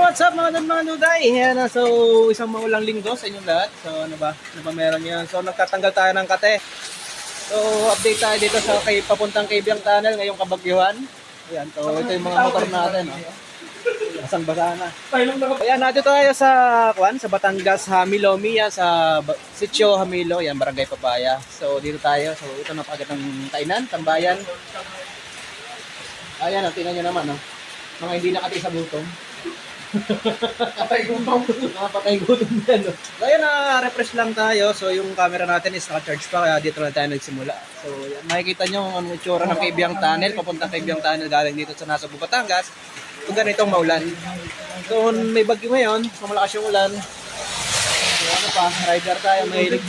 what's up mga nuday? Ayan na, so isang maulang linggo sa inyong lahat. So ano ba meron yan? So nagtatanggal tayo ng kate. So update tayo dito sa papuntang Kabyang Tunnel ngayong Kabagyuhan. Ayan, so ito yung mga motor natin. Basang-basa na. Ayan, natin tayo sa Batangas, Hamilo, Mia, sa Sitio Hamilo, yan, Barangay Papaya. So dito tayo, so ito na pagkat ng kainan, tambayan. Ayan, tingnan nyo naman, mga hindi nakati sa butong. Patay gutom. Patay gutom yan. So ayan, refresh lang tayo. So yung camera natin is naka-charge pa, kaya dito na tayo nagsimula. So yan, makikita nyo ang itsura ng Kabyang Tunnel, papuntang Kabyang Tunnel galing dito sa Nasugbu, Batangas. Kung ganitong maulan. So may bagyo ngayon, malakas yung ulan. So ano pa, rider tayo, mahilig.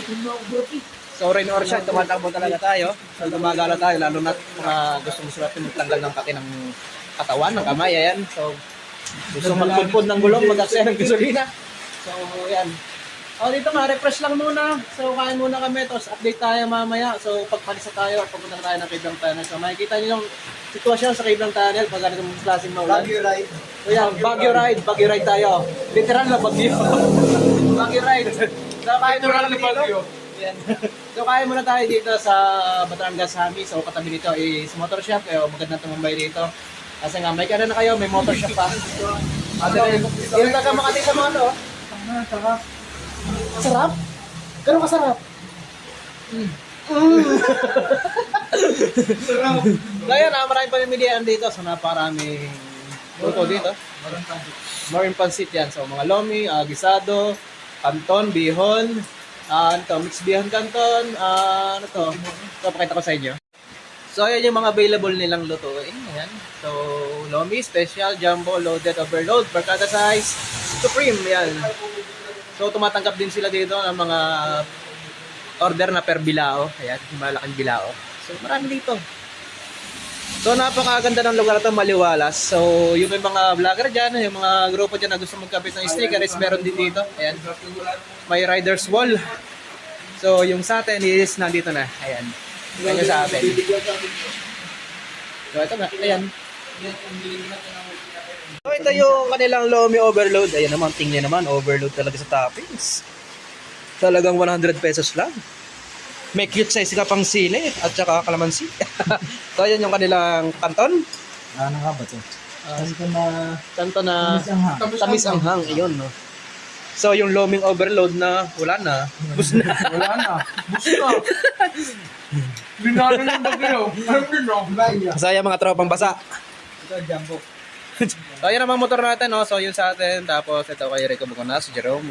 So rain or shine, tumatakbo talaga tayo. So gumagala tayo, lalo na mga gustong natin magtanggal ng kati ng katawan, ng kamay, ayan. So gusto magpudpud ng gulong, mag-aksaya ng gasolina. So ayan. O dito refresh lang muna. So kain muna kami, tapos update tayo mamaya. So pagpalis tayo, pagpunta tayo ng Kabyang Tunnel. So makikita nyo yung sitwasyon sa Kabyang Tunnel pag ganitong klaseng maulan. Bagyo ride. So yan, Bagyo ride tayo. Literal na bagyo. Bagyo ride. So kain muna kami dito. Yan. So kaya muna tayo dito sa Batangas, Hami. So katabi dito is motor shop. Kaya magandang tumambay dito. Kasi nga may na kayo, may motor shop pa. Yung taga Makati sa mga to. Sarap. Sarap? Gano'n kasarap? Sarap. Kaya maraming pamimilihan dito. So naparaming luto dito. Maraming pansit yan. So mga lomi, gisado, kanton, bihon, mixed bihon kanton, ano to? So pakita ko sa inyo. So ayan yung mga available nilang lutuin. Ayan. So lomi, special, jumbo, loaded, overload, barkada size, supreme. Yan. So tumatanggap din sila dito ng mga order na per bilao. Ayan, malaking bilao. So marami dito. So napakaganda ng lugar ito, maliwalas. So yung may mga vlogger dyan, yung mga grupo dyan na gusto magkabit ng sticker is meron din dito. Ayan. May riders wall. So yung sa atin is nandito na. Ayan. Ganyan sa atin. So ito na. Ayan. So ito yung kanilang Lomi overload. Ayan naman, tingnan naman, overload talaga sa toppings. Talagang 100 pesos lang. May cute size ka pang sili at saka kalamansi. So ayan yung kanilang kanton. Ano nga ba ito? Kanton na tamis anghang. Ayun, no. So yung Loming overload na wala na. Bus na. Wala na. Bus na. Binalo ng bagyo. So ayan mga tropang basa. Ito, jumbo. So ayan ang mga motor natin, no? So yun sa atin. Tapos ito kay Rico Buconas, si Jerome.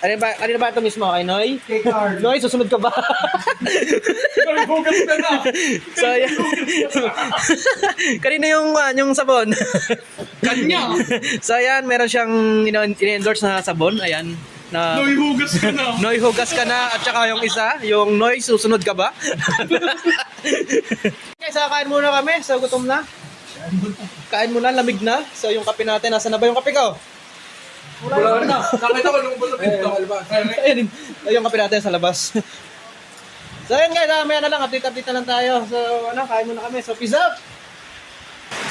Kanina ba ito mismo kay Noy? K-card. Noy, susunod ka ba? Bugas ka na. So ayan. Kanina yung sabon. Kanya. So ayan, meron siyang in-endorse na sabon. Ayan. Na Noy, hugas ka na. Noy, hugas ka na. At saka yung isa, yung Noy, susunod ka ba? Okay, so kain muna kami. So gutom na. Kain muna, lamig na. So yung kape natin, nasa na ba yung kape ko? Wala na. Nakita ko nung buto dito. Ayun, yung kape natin sa labas. So ayun guys, maya na lang, update na lang tayo. So kain muna kami. So peace out!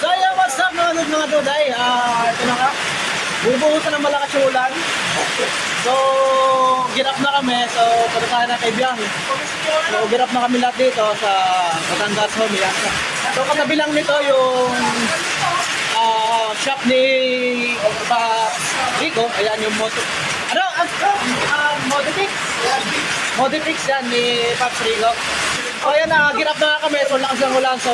So ayun, what's up mga duday? Ito na ka. Bubuhusan ng malakas yung ulan. So, girap na kami. So, punta tayo na Kabyang. So, girap na kami lahat dito sa Batangas Home. Yan. So, katabi lang nito yung shop ni Rico. Ayan yung Modifix. Modifix yan ni Pops Rico. So, ayan na, girap na kami. So, lakas ng ulan. So,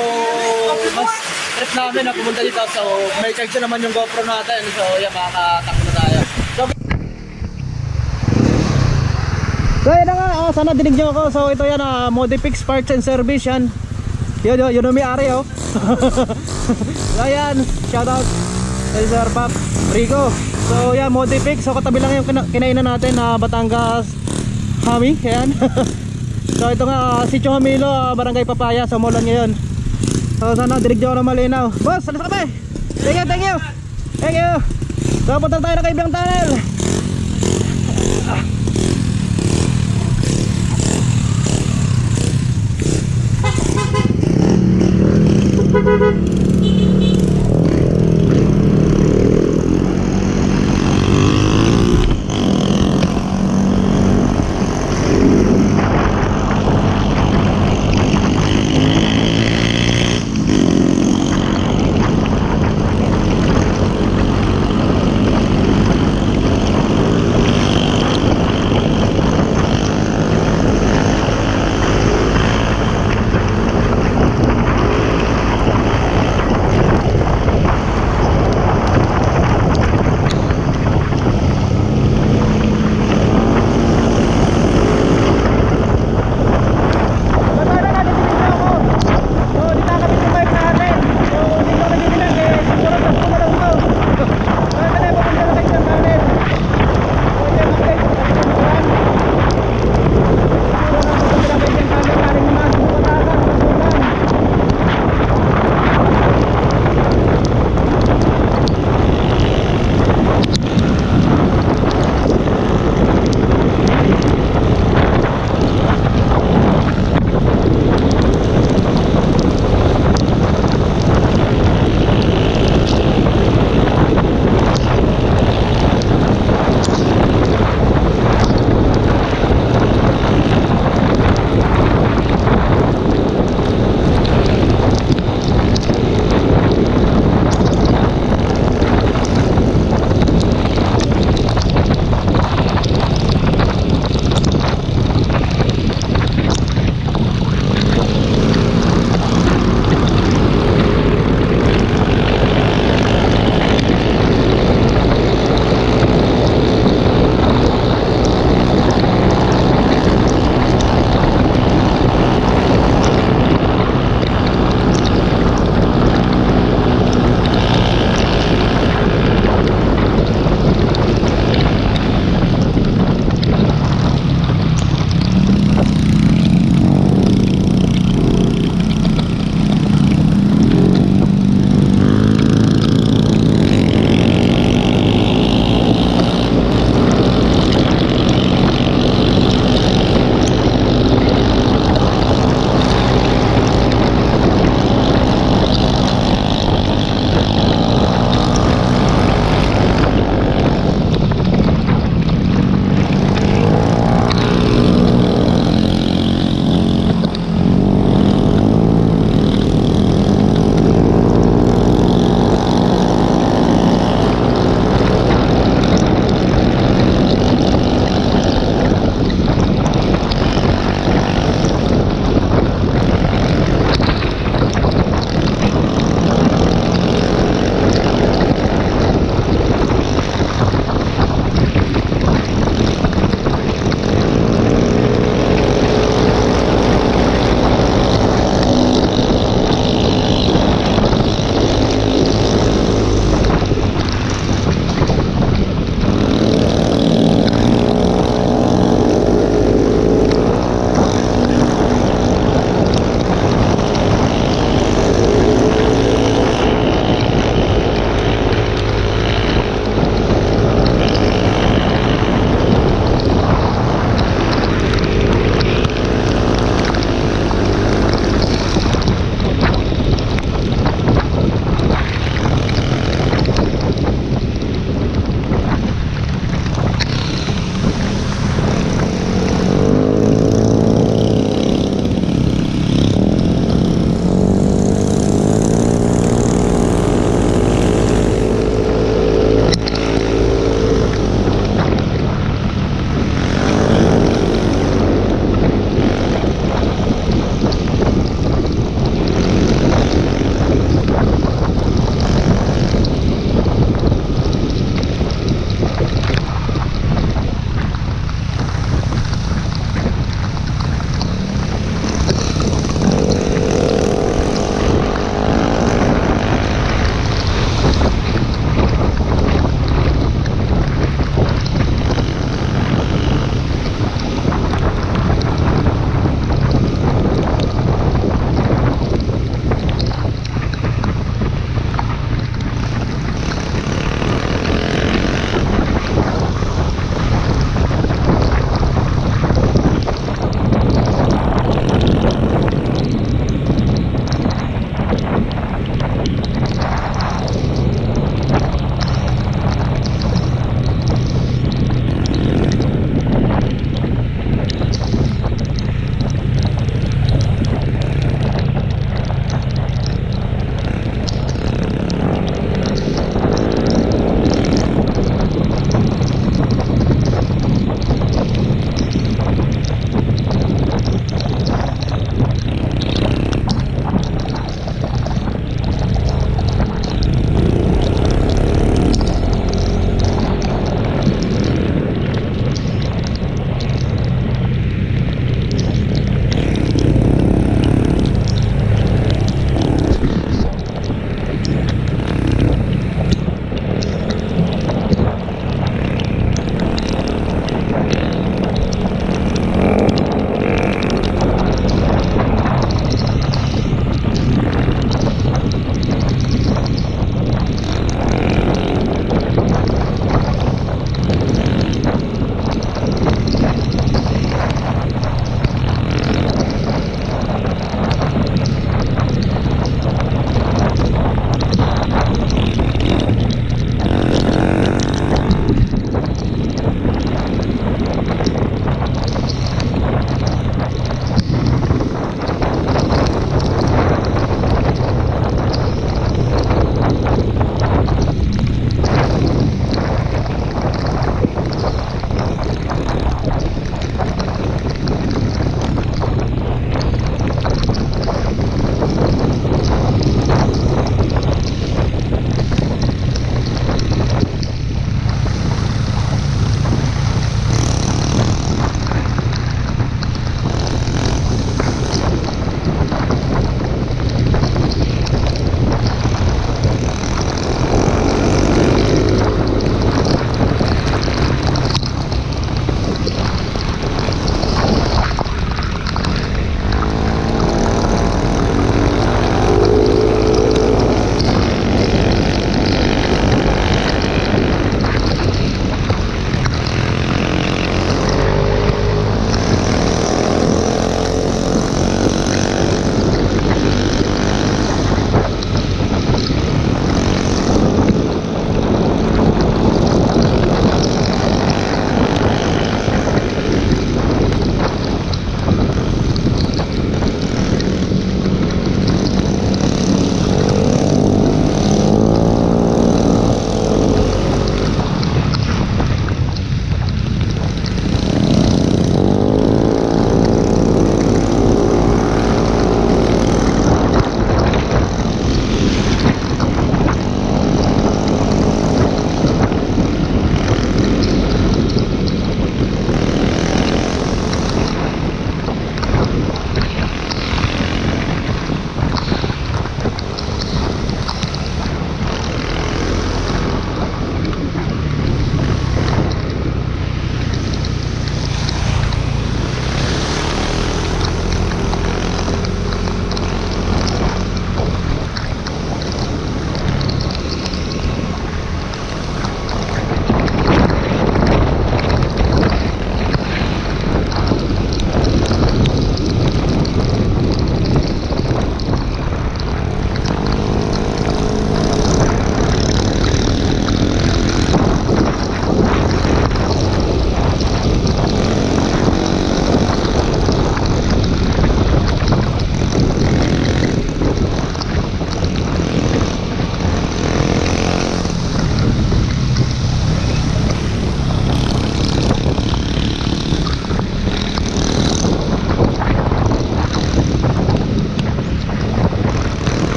mas trip namin na pumunta dito. So, may charge naman yung GoPro natin. So, yan, makakatakbo na tayo. So yun na nga, sana dinig nyo ako. So ito yan, Modifix Parts and Service yan. Yun yung may-ari oh. So yan, shoutout kay Sir Pop Rico. So yan, Modifix. So katabi lang yung kinainan natin na Batangas Hami. Yan. So ito nga, Sitio Hamilo, Barangay Papaya. So maulan ngayon. So sana dinig nyo ako na malinaw. Boss, alas kami. Thank you. So punta tayo na Kabyang Tunnel.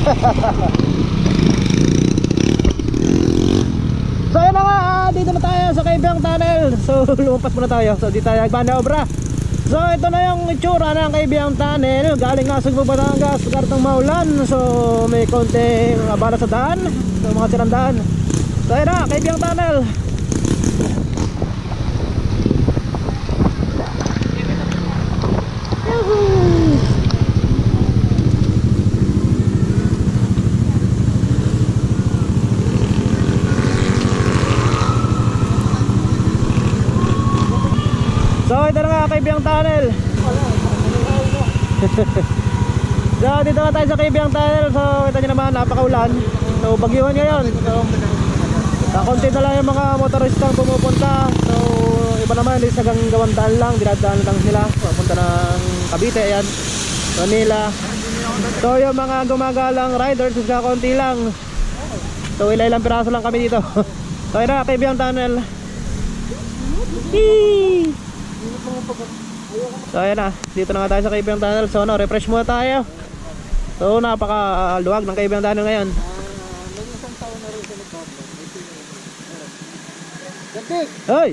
So yun na nga, dito na tayo sa Kaibiang Tunnel. So lumampas muna tayo. So di tayo nagmanobra. So ito na yung itsura ng Kaibiang Tunnel. Galing nga sa Batangas, kartong maulan. So may konting abala sa daan. So mga sirang daan. So yun na, Kaibiang Tunnel. So ito na nga, Kaibiang Tunnel. So dito na tayo sa Kaibiang Tunnel. So kita nyo naman, napakaulan. So bagyuhan ngayon. Kakunti na lang yung mga motoristang pumupunta. So iba naman, hindi sa gawang daan lang. Dinadaan lang sila papunta ng Cavite, ayan, Manila. So yung mga gumagalang riders, kakunti lang. So ilang piraso lang kami dito. So ito na, Kaibiang Tunnel. Eee! So ayan na, dito na nga tayo sa Kaibiang Tunnel. So ano, refresh muna tayo. So napaka-luwag ng Kaibiang Tunnel ngayon. Hoy!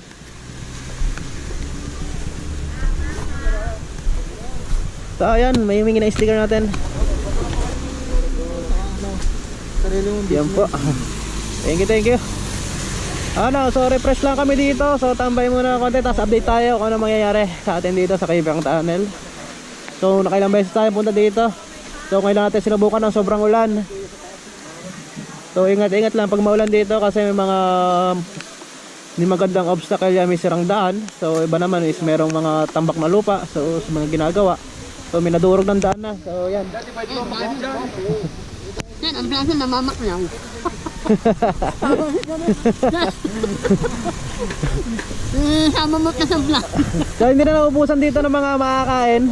So ayan, may humingi na sticker natin. Yan po. Thank you. Ano, so refresh lang kami dito. So tambay muna konti, tapos update tayo kung ano mangyayari sa atin dito sa Kaibiang Tunnel. So nakailang beses tayo punta dito. So kailangan natin sinubukan ng sobrang ulan. So ingat lang pag maulan dito kasi may mga hindi magandang obstacle yan, may sirang daan. So iba naman is merong mga tambak na lupa. So sa mga ginagawa, so may nadurog ng daan na. So yan. Yan, ang klase namamak lang. Sama mo ka sa vlog. So hindi na naubusan dito ng mga makakain.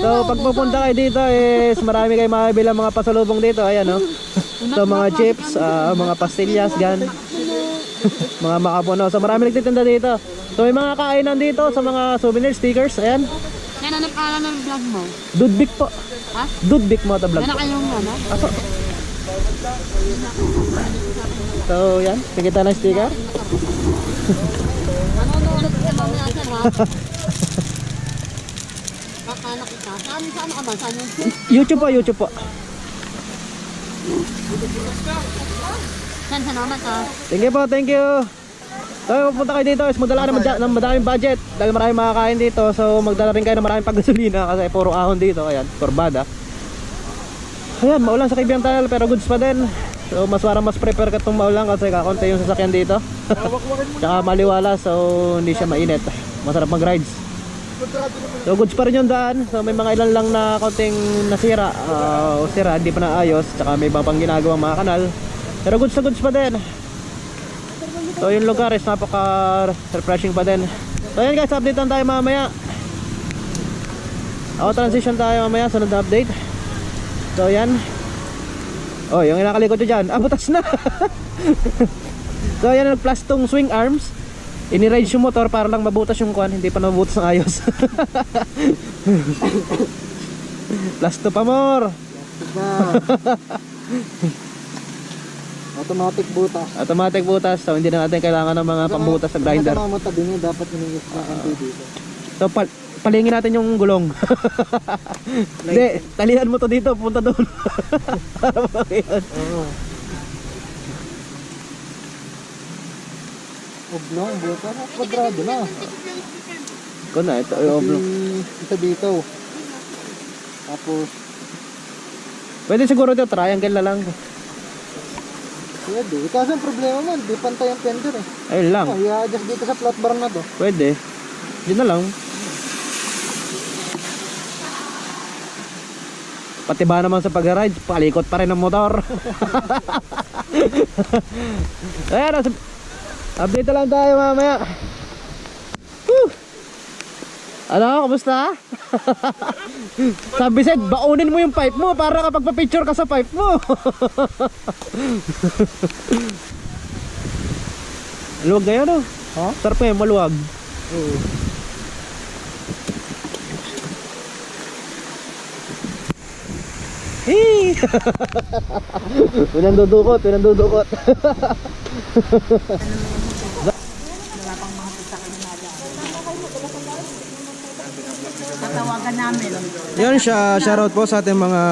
So pag pupunta kayo dito is marami kayo makabili mga pasalubong dito. Ayan, no? So mga chips, mga pastillas, gan. Mga makapuno. So marami nagtitinda dito. So may mga kainan dito sa mga souvenir stickers. Ayan. Yan ang pangalan ng vlog mo. Dudbik po. Ha? Dudbik mo ito vlog Yan po. na kayong ano? Aso. So yan, nakita na sticker. Ano ka mamaya sir ha? Kakano kita. Saan ka ba? Saan yung YouTube po. Saan salamat ha? Thank you. So pupunta kayo dito is magdala ng madaming budget dahil maraming makakain dito. So magdala rin kayo ng maraming paggasolina kasi puro ahon dito. Ayan, kurbada. Ayan, maulan sa Kaibiang Tunnel pero goods pa din. So mas prepare ka itong maulan kasi kakonti yung sasakyan dito. Tsaka maliwala, so hindi siya mainit. Masarap mag-rides. So goods pa rin yung daan. So may mga ilan lang na konting nasira o sira, hindi pa naayos. Tsaka may iba pang ginagawang mga kanal. Pero goods pa din. So yung lugar is napaka-refreshing pa din. So ayan guys, update lang tayo mamaya. Transition tayo mamaya, sunod na update. So yan. Oh, yung inakalikot nyo dyan, butas na. So yan, nagplastong swing arms. Iniride yung motor para lang mabutas yung kuwan. Hindi pa nabutas ng ayos. Plasto pa more. Automatic butas. So hindi na natin kailangan ng mga pambutas sa grinder. Dapat dito. So palingin natin yung gulong. Hindi, talihan mo to dito, punta doon. Para makakita. Oblong, buta na. Kwadrado na. Ito na, ito yung oblong. Ito dito. Tapos, Pwede siguro ito, triangle na lang. pwede. Kasi ang problema man, di pantay ang fender eh. Ayun lang, I-adjust dito sa flat bar na to. pwede. Yun na lang. Pati ba naman sa pag-ride, palikot pa rin ang motor. Ayan, update na lang tayo mamaya. Woo! Ano, kamusta? Sabi Sed, baunin mo yung pipe mo para kapag pa-picture ka sa pipe mo. Maluwag ngayon, no? Ha? Sarap ngayon, maluwag. Oo. Hey! Pinandudukot. Tatawagan namin. Yun siya, shoutout po sa ating mga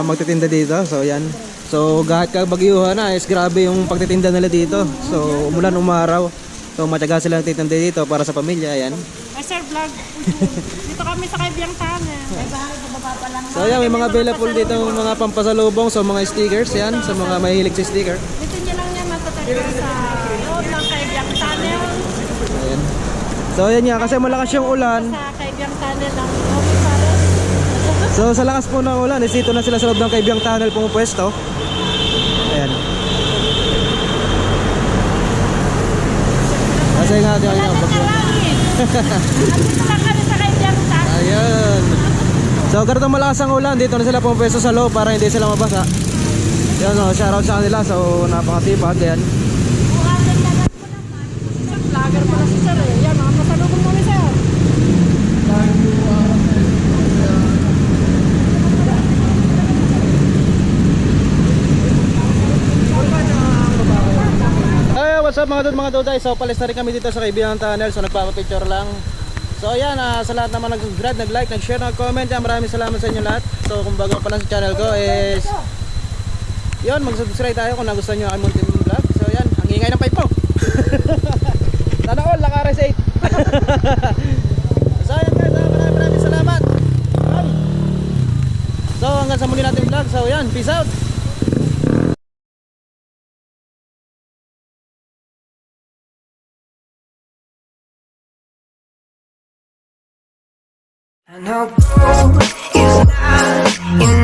magtitinda dito. So yan. So kahit kabagyuhan na is grabe yung pagtitinda nila dito. So umulan umaraw. So matyaga silang titinda dito para sa pamilya. Ayan. Ay, sir, vlog. Dito kami sa Kaibiyang Tunnel. Ay, bakit baba pa lang? So yan, may mga available dito mga pampasalubong. So mga stickers yan. Sa mga mahilig sa sticker. Dito niya lang yan matatagyan sa loob ng Kaibiyang Tunnel. Ayan. So yan nga, kasi malakas yung ulan. Sa Kaibiyang Tunnel ng Office Palace. So sa lakas po ng ulan, is dito na sila sa loob ng Kaibiyang Tunnel pumupwesto. Ayan. Kasi nga, Wala na hangin. Nandito lang kami sa Kaibiyang Tunnel. Ayan. So ganito malakas ang ulan, dito na sila pumupwesto sa loob para hindi sila mabasa. Yan, so, shoutout sa kanila. So napakatipag. Ayan. Bukasan na lang po naman. Sir, vlogger pala si sir eh. Yan, mga masalubong mo ni sir. Hey, what's up mga duday? So palis na rin kami dito sa Kaibiyang Tunnel. So nagpapapicture lang. So ayan, sa lahat naman nag-subscribe, nag-like, nag-share, nag-comment yan. Maraming salamat sa inyo lahat. So kung bago pa lang sa channel ko is yun, mag-subscribe tayo kung nagustuhan nyo ang aking munting vlog. So yan, ang ingay ng pipe po. Sana all, naka-RS 8. So ayan guys, maraming salamat. So hanggang sa muli natin vlog. So yan, peace out. I know gold is not enough.